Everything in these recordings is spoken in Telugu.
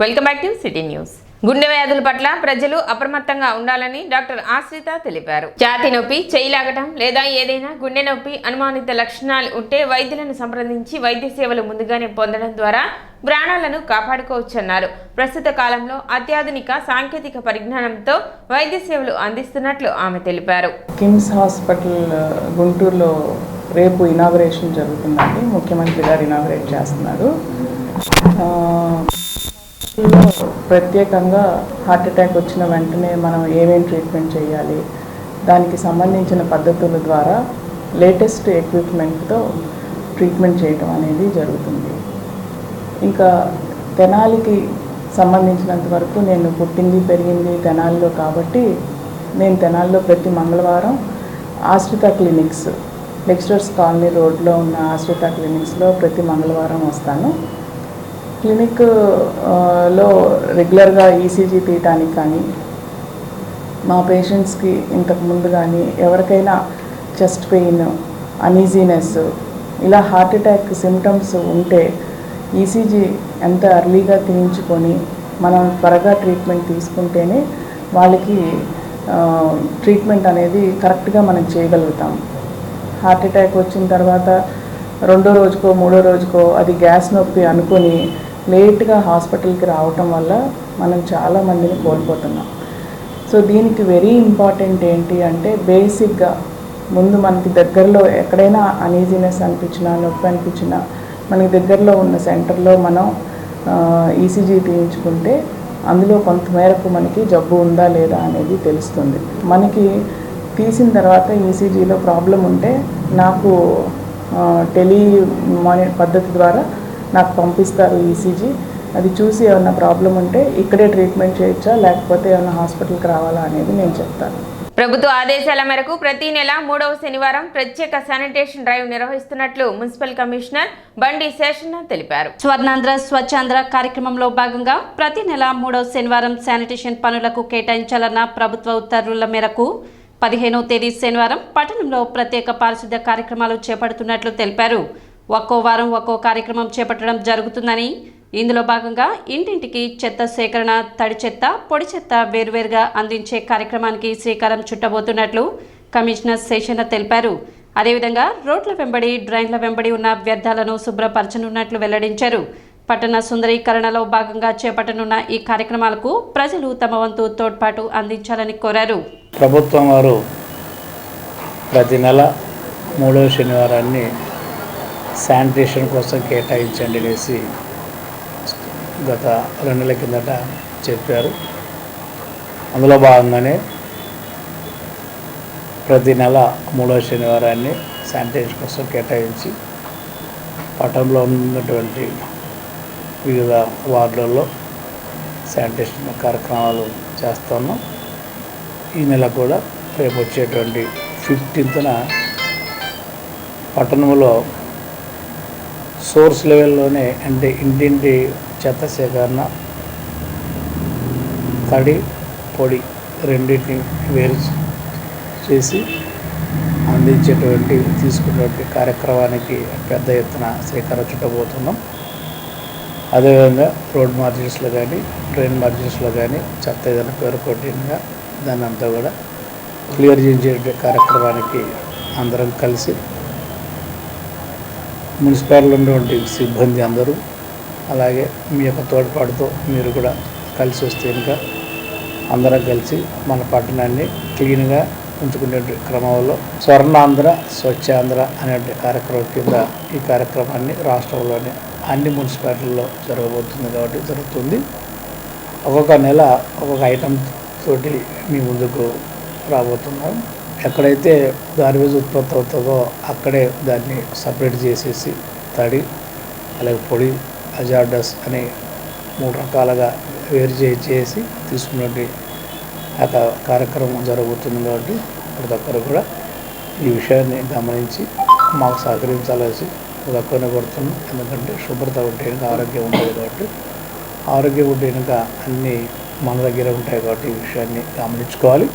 Welcome back to city news. గుండె వ్యాధుల పట్ల ప్రజలు అప్రమత్తంగా ఉండాలని డాక్టర్ ఆశ్రిత తెలిపారు. ఛాతీ నొప్పి, చేయి లాగటం లేదా ఏదైనా గుండె నొప్పి అనుమానిత లక్షణాలు ఉంటే వైద్యులను సంప్రదించి వైద్య సేవలు ముందుగానే పొందడం ద్వారా ప్రాణాలను కాపాడుకోవచ్చన్నారు. ప్రస్తుత కాలంలో అత్యాధునిక సాంకేతిక పరిజ్ఞానంతో వైద్య సేవలు అందిస్తున్నట్లు ఆమె తెలిపారు. కిమ్స్ హాస్పిటల్ గుంటూరులో రేపు ఇనాగరేషన్ జరుగుతుందండి. ముఖ్యమంత్రి గారు ఇనాగరేట్ చేస్తున్నారు. ప్రత్యేకంగా హార్ట్ అటాక్ వచ్చిన వెంటనే మనం ఏమేమి ట్రీట్మెంట్ చేయాలి, దానికి సంబంధించిన పద్ధతుల ద్వారా లేటెస్ట్ ఎక్విప్మెంట్తో ట్రీట్మెంట్ చేయడం అనేది జరుగుతుంది. ఇంకా తెనాలికి సంబంధించినంత వరకు నేను పుట్టింది పెరిగింది తెనాలిలో కాబట్టి నేను తెనాలిలో ప్రతి మంగళవారం ఆశ్రిత క్లినిక్స్, లెక్చరర్స్ కాలనీ రోడ్లో ఉన్న ఆశ్రిత క్లినిక్స్లో ప్రతి మంగళవారం వస్తాను. క్లినిక్లో రెగ్యులర్గా ఈసీజీ తీయటానికి కానీ, మా పేషెంట్స్కి ఇంతకుముందు కానీ ఎవరికైనా చెస్ట్ పెయిన్, అనీజీనెస్, ఇలా హార్ట్ అటాక్ సిమ్టమ్స్ ఉంటే ఈసీజీ ఎంత ఎర్లీగా తీయించుకొని మనం త్వరగా ట్రీట్మెంట్ తీసుకుంటేనే వాళ్ళకి ట్రీట్మెంట్ అనేది కరెక్ట్గా మనం చేయగలుగుతాం. హార్ట్ అటాక్ వచ్చిన తర్వాత రెండో రోజుకో మూడో రోజుకో అది గ్యాస్ నొప్పి అనుకొని లేట్గా హాస్పిటల్కి రావటం వల్ల మనం చాలామందిని కోల్పోతున్నాం. సో దీనికి వెరీ ఇంపార్టెంట్ ఏంటి అంటే బేసిక్గా ముందు మనకి దగ్గరలో ఎక్కడైనా అనీజీనెస్ అనిపించినా, నొప్పి అనిపించినా మనకి దగ్గరలో ఉన్న సెంటర్లో మనం ఈసీజీ తీయించుకుంటే అందులో కొంతమేరకు మనకి జబ్బు ఉందా లేదా అనేది తెలుస్తుంది. మనకి తీసిన తర్వాత ఈసీజీలో ప్రాబ్లం ఉంటే నాకు పద్ధతి ద్వారా నాకు పంపిస్తారు ఈసీజీ. అది చూసి ఏమైనా ప్రాబ్లం ఉంటే ఇక్కడే ట్రీట్మెంట్ చేయొచ్చా లేకపోతే ఏమైనా హాస్పిటల్కి రావాలా అనేది నేను చెప్తాను. ప్రభుత్వ ఆదేశాల మేరకు ప్రతి నెల 3వ శనివారం ప్రత్యేక శానిటేషన్ డ్రైవ్ నిర్వహిస్తున్నట్లు మున్సిపల్ కమిషనర్ బండి శేషన్న తెలిపారు. స్వర్ణాంధ్ర స్వచ్ఛాంధ్ర కార్యక్రమంలో భాగంగా ప్రతి నెల 3వ శనివారం శానిటేషన్ పనులకు కేటాయించాలన్న ప్రభుత్వ ఉత్తర్వుల మేరకు 15వ తేదీ శనివారం పట్టణంలో ప్రత్యేక పారిశుద్ధ్య కార్యక్రమాలు చేపడుతున్నట్లు తెలిపారు. ఒక్కో వారం ఒక్కో కార్యక్రమం చేపట్టడం జరుగుతుందని, ఇందులో భాగంగా ఇంటింటికి చెత్త సేకరణ, తడి చెత్త, పొడి చెత్త వేర్వేరుగా అందించే కార్యక్రమానికి శ్రీకారం చుట్టబోతున్నట్లు కమిషనర్ శేషన్న తెలిపారు. అదేవిధంగా రోడ్ల వెంబడి, డ్రైన్ల వెంబడి ఉన్న వ్యర్థాలను శుభ్రపరచనున్నట్లు వెల్లడించారు. పట్టణ సుందరీకరణలో భాగంగా చేపట్టనున్న ఈ కార్యక్రమాలకు ప్రజలు తమ వంతు తోడ్పాటు అందించాలని కోరారు. ప్రభుత్వం వారు ప్రతి నెల 3వ శనివారాన్ని శానిటేషన్ కోసం కేటాయించండి అనేసి గత 2 నెలల కిందట చెప్పారు. అందులో భాగంగానే ప్రతి నెల 3వ శనివారాన్ని శానిటేషన్ కోసం కేటాయించి పట్టణంలో ఉన్నటువంటి వివిధ వార్డులలో శానిటేషన్ కార్యక్రమాలు చేస్తున్నాం. ఈ నెల కూడా రేపు వచ్చేటువంటి 15న పట్టణంలో సోర్స్ లెవెల్లోనే అంటే ఇంటింటి చెత్త సేకరణ, తడి పొడి రెండింటిని వేరు చేసి అందించేటువంటి తీసుకున్నటువంటి కార్యక్రమానికి పెద్ద ఎత్తున శ్రీకారం చుట్టబోతున్నాం. అదేవిధంగా రోడ్ మార్జిన్స్లో కానీ, డ్రైన్ మార్జిన్స్లో కానీ చెత్త ఏదైనా పేరుకొట్టినగా దాన్ని అంతా కూడా క్లియర్ చేసే కార్యక్రమానికి అందరం కలిసి మున్సిపాలిటీలో ఉన్నటువంటి సిబ్బంది అందరూ, అలాగే మీ యొక్క తోడ్పాటుతో మీరు కూడా కలిసి వస్తే ఇంకా అందరం కలిసి మన పట్టణాన్ని క్లీన్గా ఉంచుకునే క్రమంలో స్వర్ణాంధ్ర స్వచ్ఛాంధ్ర అనే కార్యక్రమం కింద ఈ కార్యక్రమాన్ని రాష్ట్రంలోని అన్ని మున్సిపాలిటీల్లో జరగబోతుంది కాబట్టి జరుగుతుంది. ఒక్కొక్క నెల ఒక్కొక్క ఐటమ్ తోటి మీ ముందుకు రాబోతున్నాం. ఎక్కడైతే గార్బేజ్ ఉత్పత్తి అవుతుందో అక్కడే దాన్ని సపరేట్ చేసేసి తడి అలాగే పొడి, హజార్డస్ అని 3 రకాలుగా వేరు చేసి తీసుకున్నట్టు ఆ కార్యక్రమం జరుగుతుంది. కాబట్టి ప్రతి ఒక్కరు కూడా ఈ విషయాన్ని గమనించి మాకు సహకరించాల్సి ప్రతి ఒక్కరిని కోరుతున్నాం. ఎందుకంటే శుభ్రత ఉంటే కనుక ఆరోగ్యం ఉంటుంది కాబట్టి, ఆరోగ్యం ఉంటే కనుక అన్నీ మన దగ్గర ఉంటాయి కాబట్టి ఈ విషయాన్ని గమనించుకోవాలి.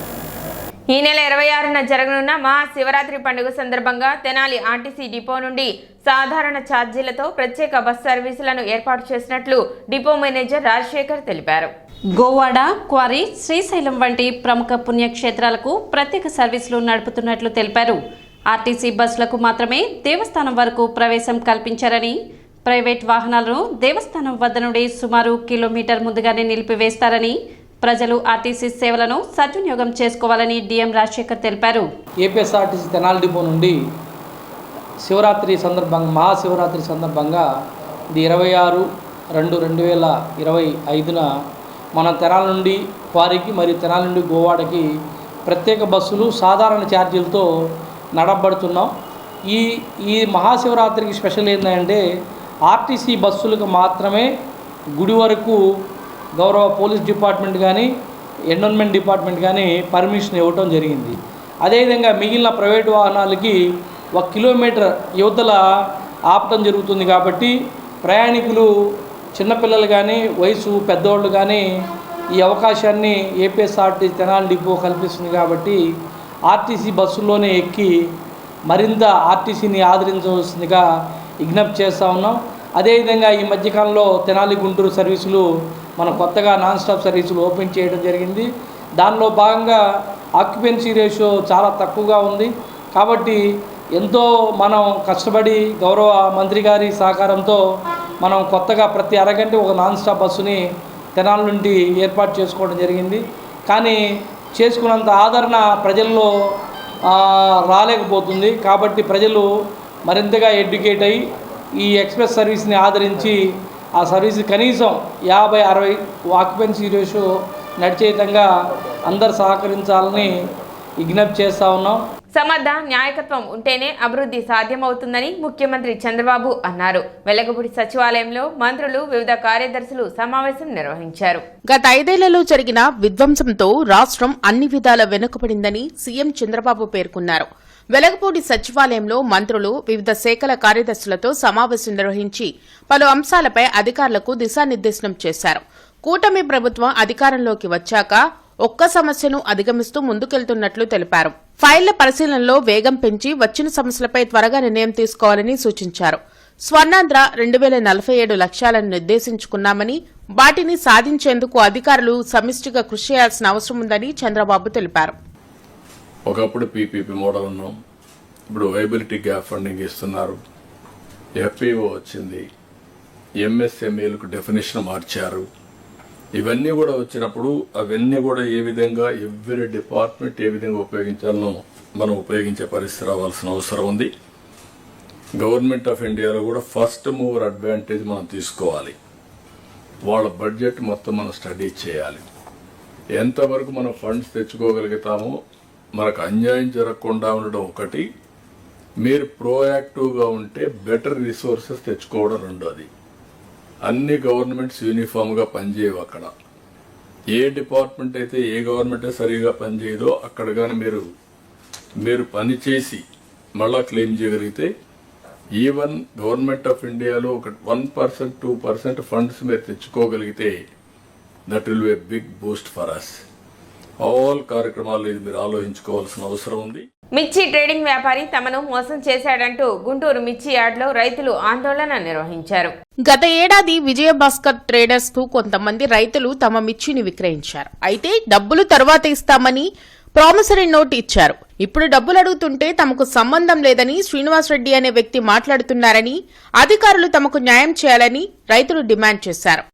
ఈ నెల 26న జరగనున్న మహాశివరాత్రి పండుగ సందర్భంగా తెనాలి ఆర్టీసీ డిపో నుండి సాధారణ ఛార్జీలతో ప్రత్యేక బస్ సర్వీసులను ఏర్పాటు చేసినట్లు డిపో మేనేజర్ రాజశేఖర్ తెలిపారు. గోవాడ, క్వారీ, శ్రీశైలం వంటి ప్రముఖ పుణ్యక్షేత్రాలకు ప్రత్యేక సర్వీసులు నడుపుతున్నట్లు తెలిపారు. ఆర్టీసీ బస్సులకు మాత్రమే దేవస్థానం వరకు ప్రవేశం కల్పించారని, ప్రైవేట్ వాహనాలను దేవస్థానం వద్ద నుండి సుమారు కిలోమీటర్ ముందుగానే నిలిపివేస్తారని, ప్రజలు ఆర్టీసీ సేవలను సద్వినియోగం చేసుకోవాలని డిఎం రాజశేఖర్ తెలిపారు. ఏపీఎస్ఆర్టీసీ తెనాలి డిపో నుండి శివరాత్రి సందర్భంగా మహాశివరాత్రి సందర్భంగా ఇది 26/2/2025న మన తెనాలి నుండి క్వారీకి మరియు తెనాలి నుండి గోవాడకి ప్రత్యేక బస్సులు సాధారణ ఛార్జీలతో నడపబడుతున్నాం. ఈ మహాశివరాత్రికి స్పెషల్ ఏంటంటే ఆర్టీసీ బస్సులకు మాత్రమే గుడి వరకు గౌరవ పోలీస్ డిపార్ట్మెంట్ కానీ ఎన్విరాన్మెంట్ డిపార్ట్మెంట్ కానీ పర్మిషన్ ఇవ్వటం జరిగింది. అదేవిధంగా మిగిలిన ప్రైవేటు వాహనాలకి 1 కిలోమీటర్ యువతల ఆపటం జరుగుతుంది. కాబట్టి ప్రయాణికులు చిన్నపిల్లలు కానీ వయసు పెద్దవాళ్ళు కానీ ఈ అవకాశాన్ని ఏపీఎస్ఆర్టీసీ తెనాలి డిపో కల్పిస్తుంది. కాబట్టి ఆర్టీసీ బస్సుల్లోనే ఎక్కి మరింత ఆర్టీసీని ఆదరించవలసిందిగా విజ్ఞప్తి చేస్తూ ఉన్నాం. అదేవిధంగా ఈ మధ్యకాలంలో తెనాలి గుంటూరు సర్వీసులు మనం కొత్తగా నాన్ స్టాప్ సర్వీసులు ఓపెన్ చేయడం జరిగింది. దానిలో భాగంగా ఆక్యుపెన్సీ రేషియో చాలా తక్కువగా ఉంది. కాబట్టి ఎంతో మనం కష్టపడి గౌరవ మంత్రి గారి సహకారంతో మనం కొత్తగా ప్రతి అరగంట ఒక నాన్ స్టాప్ బస్సుని తెనాలి నుండి ఏర్పాటు చేసుకోవడం జరిగింది. కానీ చేసుకున్నంత ఆదరణ ప్రజల్లో రాలేకపోతుంది. కాబట్టి ప్రజలు మరింతగా ఎడ్యుకేట్ అయ్యి ఈ ఎక్స్ప్రెస్ సర్వీస్ని ఆదరించి ఆ సర్వీస్ కనీసం 50-60 ఆక్యుపెన్సీ రేషియో నడిచే విధంగా అందరు సహకరించాలని విజ్ఞప్తి చేస్తూ ఉన్నాం. సమర్థ న్యాయకత్వం ఉంటేనే అభివృద్ధి సాధ్యమవుతుందని ముఖ్యమంత్రి చంద్రబాబు అన్నారు. వెలగపూడి సచివాలయంలో మంత్రులు, వివిధ కార్యదర్శులు సమావేశం నిర్వహించారు. గత 5 ఏళ్లలో జరిగిన విధ్వంసంతో రాష్ట్రం అన్ని విధాల వెనుకబడిందని సీఎం చంద్రబాబు పేర్కొన్నారు. వెలగపూడి సచివాలయంలో మంత్రులు, వివిధ శాఖల కార్యదర్శులతో సమావేశం నిర్వహించి పలు అంశాలపై అధికారులకు దిశానిర్దేశనం చేశారు. కూటమి ప్రభుత్వం అధికారంలోకి వచ్చాక ఒక్క సమస్యను అధిగమిస్తూ ముందుకెళ్తున్నట్లు తెలిపారు. ఫైళ్ల పరిశీలనలో వేగం పెంచి వచ్చిన సమస్యలపై త్వరగా నిర్ణయం తీసుకోవాలని సూచించారు. స్వర్ణాంధ్ర 2047 లక్ష్యాలను నిర్దేశించుకున్నామని, వాటిని సాధించేందుకు అధికారులు సమిష్టిగా కృషి చేయాల్సిన అవసరం ఉందని చంద్రబాబు తెలిపారు. ఒకప్పుడు పీపీపీ మోడల్ ఉన్నాం, ఇప్పుడు వైబిలిటీ గ్యాప్ ఫండింగ్ ఇస్తున్నారు, ఎఫ్పిఓ వచ్చింది, ఎంఎస్ఎంఈలకు డెఫినేషన్ మార్చారు. ఇవన్నీ కూడా వచ్చినప్పుడు అవన్నీ కూడా ఏ విధంగా ఎవ్రీ డిపార్ట్మెంట్ ఏ విధంగా ఉపయోగించాలనో మనం ఉపయోగించే పరిస్థితి రావాల్సిన అవసరం ఉంది. గవర్నమెంట్ ఆఫ్ ఇండియాలో కూడా ఫస్ట్ మూవర్ అడ్వాంటేజ్ మనం తీసుకోవాలి. వాళ్ళ బడ్జెట్ మొత్తం మనం స్టడీ చేయాలి. ఎంతవరకు మనం ఫండ్స్ తెచ్చుకోగలుగుతామో, మనకు అన్యాయం జరగకుండా ఉండడం ఒకటి, మీరు ప్రోయాక్టివ్గా ఉంటే బెటర్ రిసోర్సెస్ తెచ్చుకోవడం రెండోది. అన్ని గవర్నమెంట్స్ యూనిఫామ్గా పనిచేయవు. అక్కడ ఏ డిపార్ట్మెంట్ అయితే ఏ గవర్నమెంట్ సరిగా పనిచేయదో అక్కడ కానీ మీరు పనిచేసి మళ్ళా క్లెయిమ్ చేయగలిగితే, ఈవెన్ గవర్నమెంట్ ఆఫ్ ఇండియాలో ఒక 1%, 2% ఫండ్స్ మీరు తెచ్చుకోగలిగితే that will be a big boost for us. All కార్యక్రమాలు ఇది మీరు ఆలోచించుకోవాల్సిన అవసరం ఉంది. మిర్చి ట్రేడింగ్ వ్యాపారి తమను మోసం చేశాడంటూ గుంటూరు మిర్చి యార్డ్లో రైతులు ఆందోళన నిర్వహించారు. గత ఏడాది విజయభాస్కర్ ట్రేడర్స్ కు కొంతమంది రైతులు తమ మిర్చిని విక్రయించారు. అయితే డబ్బులు తర్వాత ఇస్తామని ప్రామిసరీ నోట్ ఇచ్చారు. ఇప్పుడు డబ్బులు అడుగుతుంటే తమకు సంబంధం లేదని శ్రీనివాసరెడ్డి అనే వ్యక్తి మాట్లాడుతున్నారని, అధికారులు తమకు న్యాయం చేయాలని రైతులు డిమాండ్ చేశారు.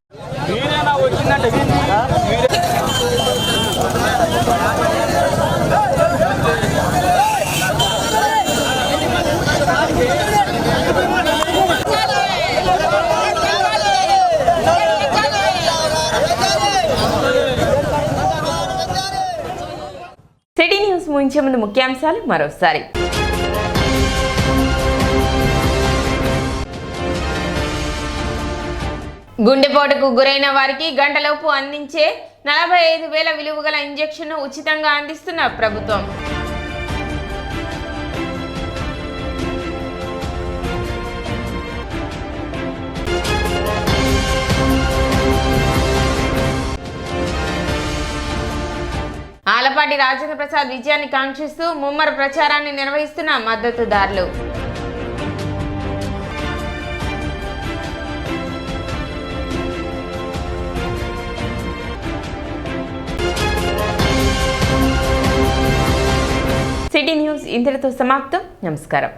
సిటీ న్యూస్ ముగించే ముందు ముఖ్యాంశాలు మరోసారి. గుండెపోటుకు గురైన వారికి గంటలోపు అందించే 45,000 విలువ గల ఇంజెక్షన్ను ఉచితంగా అందిస్తున్న ప్రభుత్వం. ఆలపాటి మేకపాటి రాజేంద్ర ప్రసాద్ విజయాన్ని కాంక్షిస్తూ ముమ్మర ప్రచారాన్ని నిర్వహిస్తున్న మద్దతుదారులు. సిటీ న్యూస్ ఇంతటితో సమాప్తం. నమస్కారం.